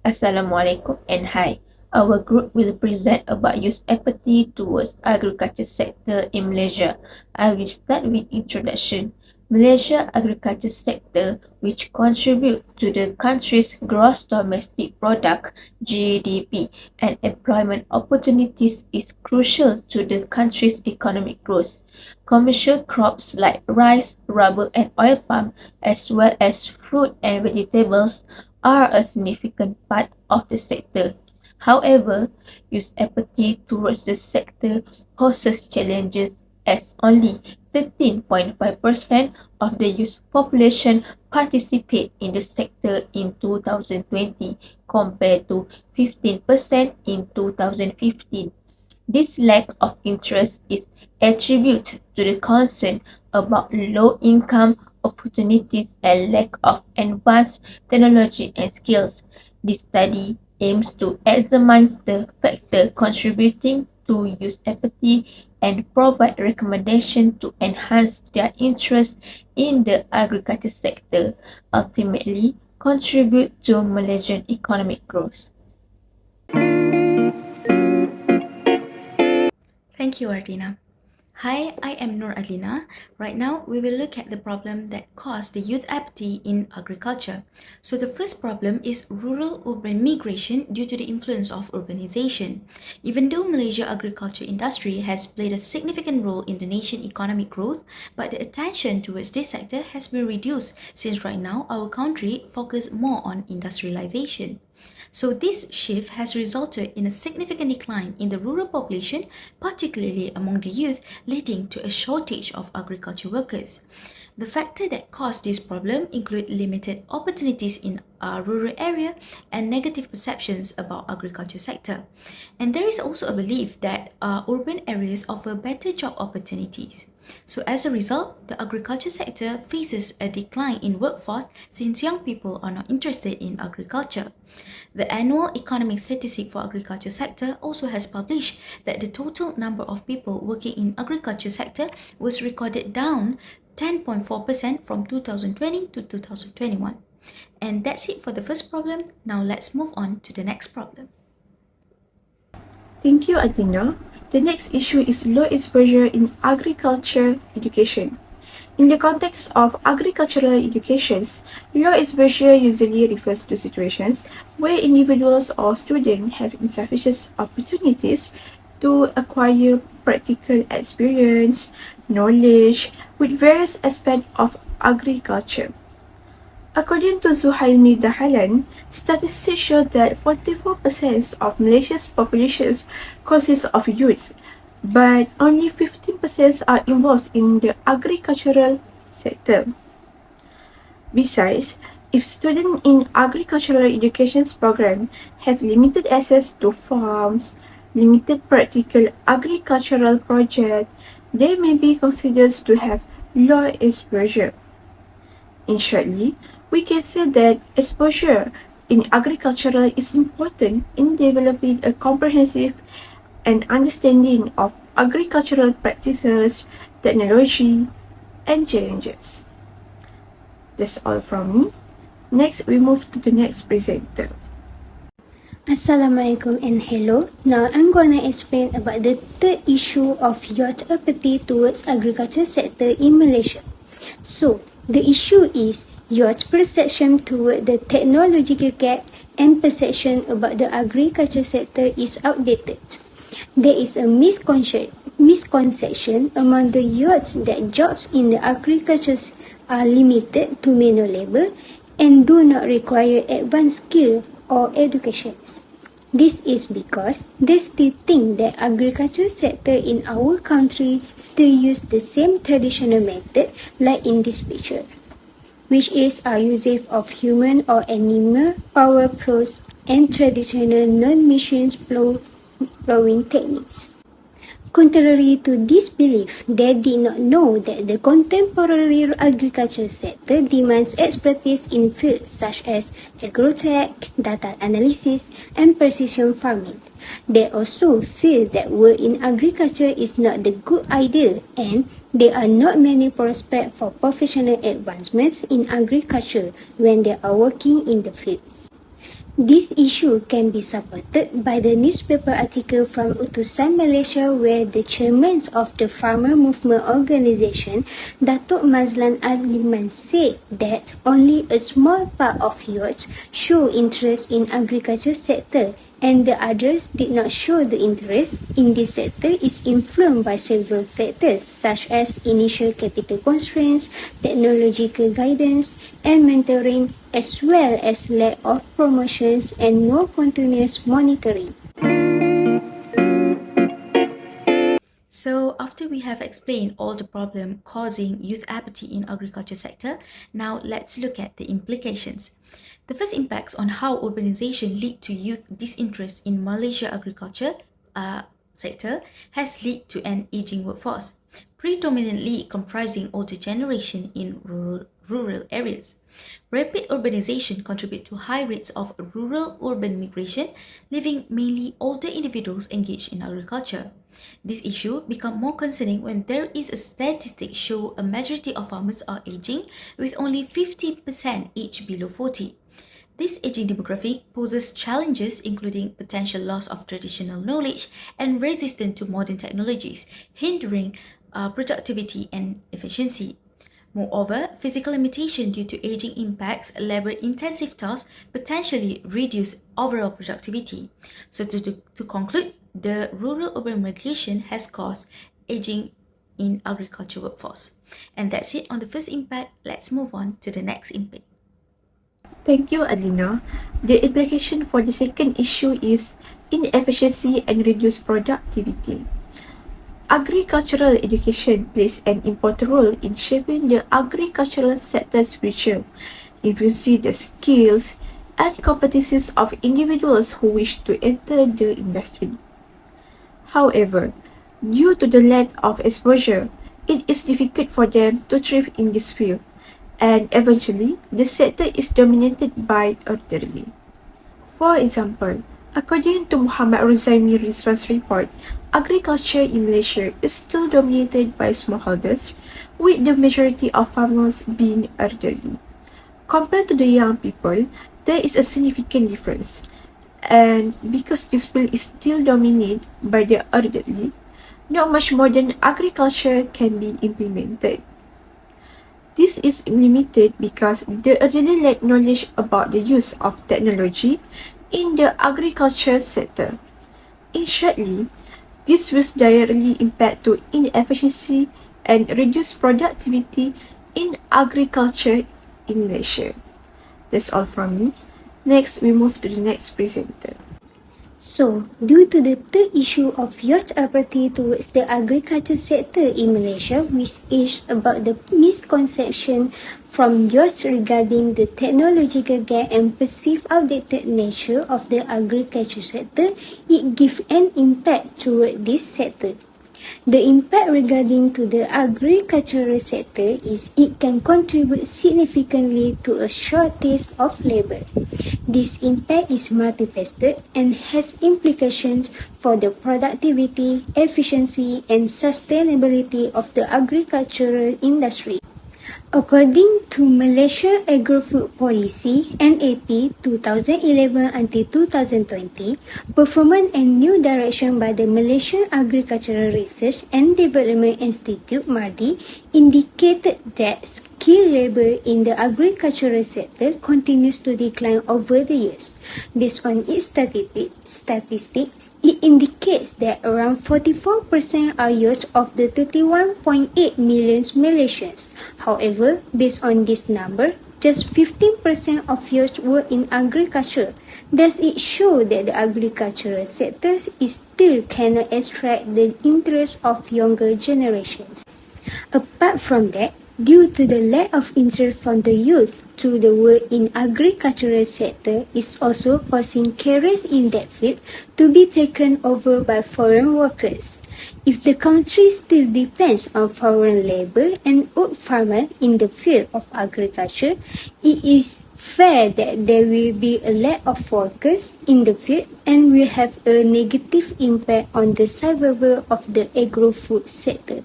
Assalamualaikum and hi. Our group will present about youth apathy towards agriculture sector in Malaysia. I will start with introduction. Malaysia agriculture sector, which contribute to the country's gross domestic product (GDP) and employment opportunities, is crucial to the country's economic growth. Commercial crops like rice, rubber and oil palm, as well as fruit and vegetables are a significant part of the sector. However, youth apathy towards the sector poses challenges as only 13.5% of the youth population participate in the sector in 2020 compared to 15% in 2015. This lack of interest is attributed to the concern about low income opportunities and lack of advanced technology and skills. This study aims to examine the factors contributing to youth apathy and provide recommendations to enhance their interest in the agriculture sector, ultimately contribute to Malaysian economic growth. Thank you, Wardina. Hi, I am Adliena. Right now, we will look at the problem that caused the youth apathy in agriculture. So the first problem is rural-urban migration due to the influence of urbanization. Even though Malaysia agriculture industry has played a significant role in the nation's economic growth, but the attention towards this sector has been reduced since right now our country focuses more on industrialization. So this shift has resulted in a significant decline in the rural population, particularly among the youth, leading to a shortage of agriculture workers. The factors that cause this problem include limited opportunities in our rural area and negative perceptions about agriculture sector. And there is also a belief that urban areas offer better job opportunities. So as a result, the agriculture sector faces a decline in workforce since young people are not interested in agriculture. The annual economic statistic for agriculture sector also has published that the total number of people working in agriculture sector was recorded down 10.4% from 2020 to 2021. And that's it for the first problem. Now let's move on to the next problem. Thank you, Adliena. The next issue is low exposure in agriculture education. In the context of agricultural educations, low exposure usually refers to situations where individuals or students have insufficient opportunities to acquire practical experience, knowledge with various aspects of agriculture. According to Zuhaimi Dahalan, statistics show that 44% of Malaysia's population consists of youth, but only 15% are involved in the agricultural sector. Besides, if students in agricultural education program have limited access to farms, limited practical agricultural projects, they may be considered to have low exposure. In shortly, we can say that exposure in agriculture is important in developing a comprehensive and understanding of agricultural practices, technology, and challenges. That's all from me. Next, we move to the next presenter. Assalamualaikum and hello. Now I'm gonna explain about the third issue of youth apathy towards agriculture sector in Malaysia. So, the issue is youth perception toward the technological gap and perception about the agriculture sector is outdated. There is a misconception among the youths that jobs in the agriculture are limited to manual labor and do not require advanced skill or education. This is because they still think that agriculture sector in our country still use the same traditional method like in this picture, which is our usage of human or animal power plows and traditional non-machine plowing techniques. Contrary to this belief, they did not know that the contemporary agriculture sector demands expertise in fields such as agrotech, data analysis, and precision farming. They also feel that work in agriculture is not the good idea and there are not many prospects for professional advancements in agriculture when they are working in the field. This issue can be supported by the newspaper article from Utusan Malaysia where the chairman of the farmer movement organisation, Datuk Mazlan Adliena said that only a small part of youths show interest in agriculture sector and the others did not show the interest in this sector is influenced by several factors such as initial capital constraints, technological guidance, and mentoring, as well as lack of promotions and no continuous monitoring. So after we have explained all the problem causing youth apathy in agriculture sector, now let's look at the implications. The first impacts on how urbanization lead to youth disinterest in Malaysia agriculture sector has led to an aging workforce, predominantly comprising older generation in rural areas. Rapid urbanization contribute to high rates of rural-urban migration, leaving mainly older individuals engaged in agriculture. This issue becomes more concerning when there is a statistic show a majority of farmers are aging, with only 15% aged below 40. This aging demographic poses challenges including potential loss of traditional knowledge and resistance to modern technologies, hindering productivity and efficiency. Moreover, physical limitation due to aging impacts labor-intensive tasks potentially reduce overall productivity. So to conclude, the rural-urban migration has caused aging in agriculture workforce. And that's it on the first impact. Let's move on to the next impact. Thank you, Adliena. The implication for the second issue is inefficiency and reduced productivity. Agricultural education plays an important role in shaping the agricultural sector's future, influencing the skills and competencies of individuals who wish to enter the industry. However, due to the lack of exposure, it is difficult for them to thrive in this field, and eventually, the sector is dominated by elderly. For example, according to Muhammad Ruzaimi Rizwan's report, agriculture in Malaysia is still dominated by smallholders, with the majority of farmers being elderly. Compared to the young people, there is a significant difference. And because this field is still dominated by the elderly, not much modern agriculture can be implemented. This is limited because the elderly lack knowledge about the use of technology in the agriculture sector. In shortly, this will directly impact to inefficiency and reduce productivity in agriculture in Malaysia. That's all from me. Next, we move to the next presenter. So, due to the third issue of youth apathy towards the agriculture sector in Malaysia, which is about the misconception from youth regarding the technological gap and perceived outdated nature of the agriculture sector, it gives an impact toward this sector. The impact regarding to the agricultural sector is it can contribute significantly to a shortage of labor. This impact is multifaceted and has implications for the productivity, efficiency, and sustainability of the agricultural industry. According to Malaysia Agri-Food Policy (NAP) 2011 until 2020, performance and new direction by the Malaysian Agricultural Research and Development Institute (MARDI) indicated that skilled labour in the agricultural sector continues to decline over the years. Based on its statistic, it indicates that around 44% are youth of the 31.8 million Malaysians. However, based on this number, just 15% of youth work in agriculture. Thus, it shows that the agricultural sector still cannot attract the interest of younger generations. Apart from that, due to the lack of interest from the youth to the work in agricultural sector is also causing careers in that field to be taken over by foreign workers. If the country still depends on foreign labour and wood farmers in the field of agriculture, it is fair that there will be a lack of workers in the field and will have a negative impact on the survival of the agro-food sector.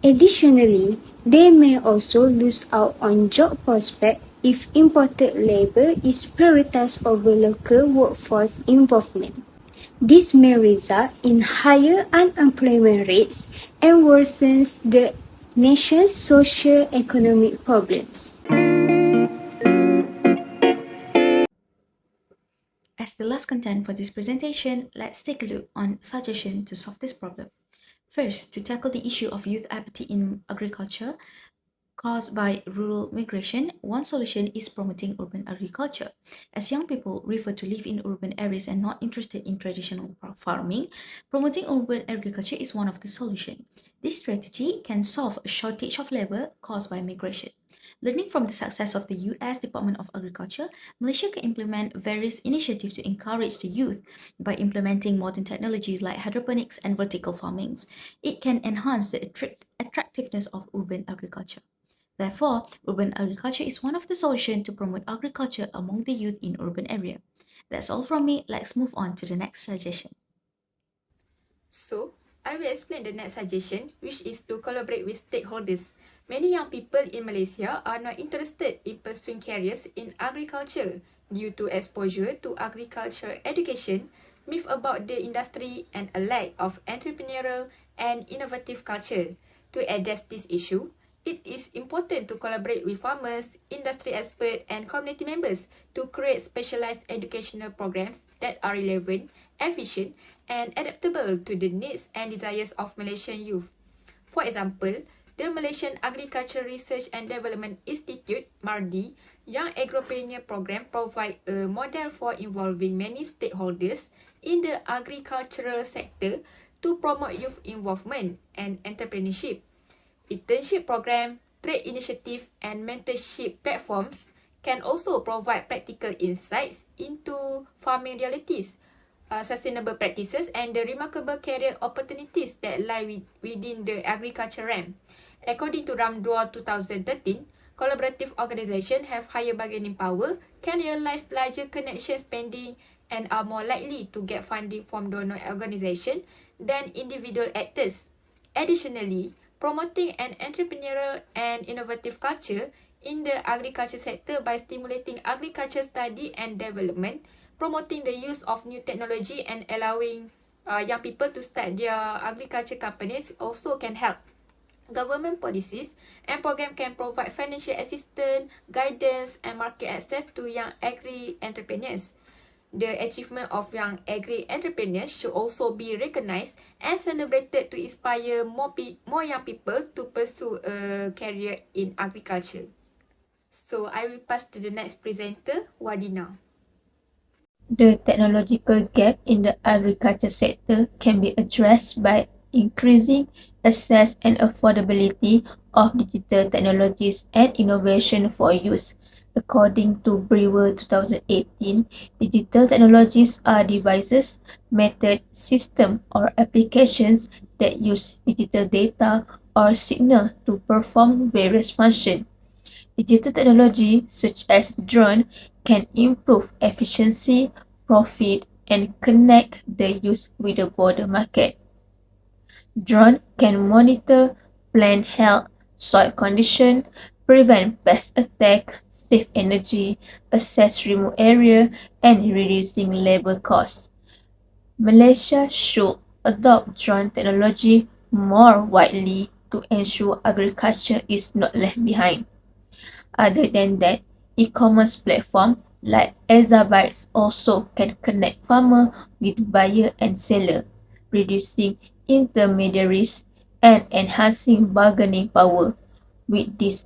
Additionally, they may also lose out on job prospects if imported labor is prioritized over local workforce involvement. This may result in higher unemployment rates and worsens the nation's socio-economic problems. As the last content for this presentation, let's take a look on suggestions to solve this problem. First, to tackle the issue of youth apathy in agriculture caused by rural migration, one solution is promoting urban agriculture. As young people prefer to live in urban areas and not interested in traditional farming, promoting urban agriculture is one of the solutions. This strategy can solve a shortage of labor caused by migration. Learning from the success of the US Department of Agriculture, Malaysia can implement various initiatives to encourage the youth by implementing modern technologies like hydroponics and vertical farmings. It can enhance the attractiveness of urban agriculture. Therefore, urban agriculture is one of the solutions to promote agriculture among the youth in urban area. That's all from me. Let's move on to the next suggestion. So, I will explain the next suggestion, which is to collaborate with stakeholders. Many young people in Malaysia are not interested in pursuing careers in agriculture due to exposure to agricultural education, myth about the industry, and a lack of entrepreneurial and innovative culture. To address this issue, it is important to collaborate with farmers, industry experts, and community members to create specialized educational programs that are relevant, efficient, and adaptable to the needs and desires of Malaysian youth. For example, the Malaysian Agriculture Research and Development Institute, MARDI, Young Agropreneur Program provide a model for involving many stakeholders in the agricultural sector to promote youth involvement and entrepreneurship. Internship program, trade initiative, and mentorship platforms can also provide practical insights into farming realities, sustainable practices, and the remarkable career opportunities that lie within the agriculture realm. According to RAMDUA 2013, collaborative organizations have higher bargaining power, can realize larger connection spending, and are more likely to get funding from donor organizations than individual actors. Additionally, promoting an entrepreneurial and innovative culture in the agriculture sector by stimulating agriculture study and development, promoting the use of new technology, and allowing young people to start their agriculture companies also can help. Government policies and programs can provide financial assistance, guidance, and market access to young agri-entrepreneurs. The achievement of young agri-entrepreneurs should also be recognized and celebrated to inspire more young people to pursue a career in agriculture. So I will pass to the next presenter, Wardina. The technological gap in the agriculture sector can be addressed by increasing access and affordability of digital technologies and innovation for youth. According to Brewer 2018, digital technologies are devices, method, system, or applications that use digital data or signal to perform various functions. Digital technology such as drone can improve efficiency, profit, and connect the youth with the broader market. Drone can monitor plant health, soil condition, prevent pest attack, save energy, assess remote area, and reducing labor costs. Malaysia should adopt drone technology more widely to ensure agriculture is not left behind. Other than that, e-commerce platforms like Exabytes also can connect farmer with buyer and seller, reducing intermediaries and enhancing bargaining power. With this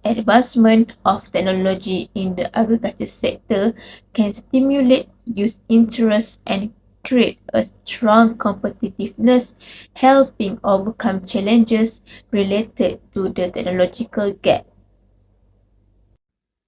advancement of technology in the agriculture sector can stimulate youth interest and create a strong competitiveness, helping overcome challenges related to the technological gap.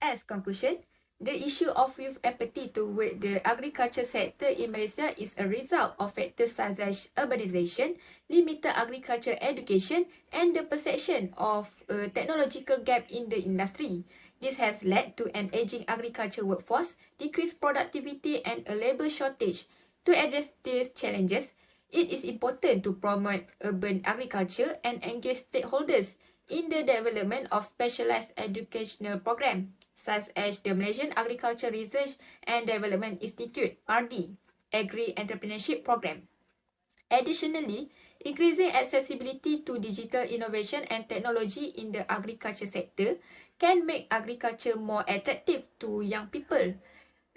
As conclusion, the issue of youth apathy toward the agriculture sector in Malaysia is a result of factors such as urbanization, limited agriculture education, and the perception of a technological gap in the industry. This has led to an aging agriculture workforce, decreased productivity, and a labour shortage. To address these challenges, it is important to promote urban agriculture and engage stakeholders in the development of specialized educational programs, such as the Malaysian Agriculture Research and Development Institute, RD, Agri-Entrepreneurship Program. Additionally, increasing accessibility to digital innovation and technology in the agriculture sector can make agriculture more attractive to young people.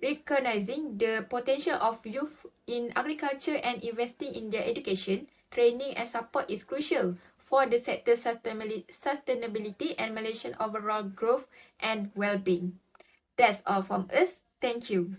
Recognizing the potential of youth in agriculture and investing in their education, training and support is crucial for the sector's sustainability and Malaysian overall growth and well-being. That's all from us. Thank you.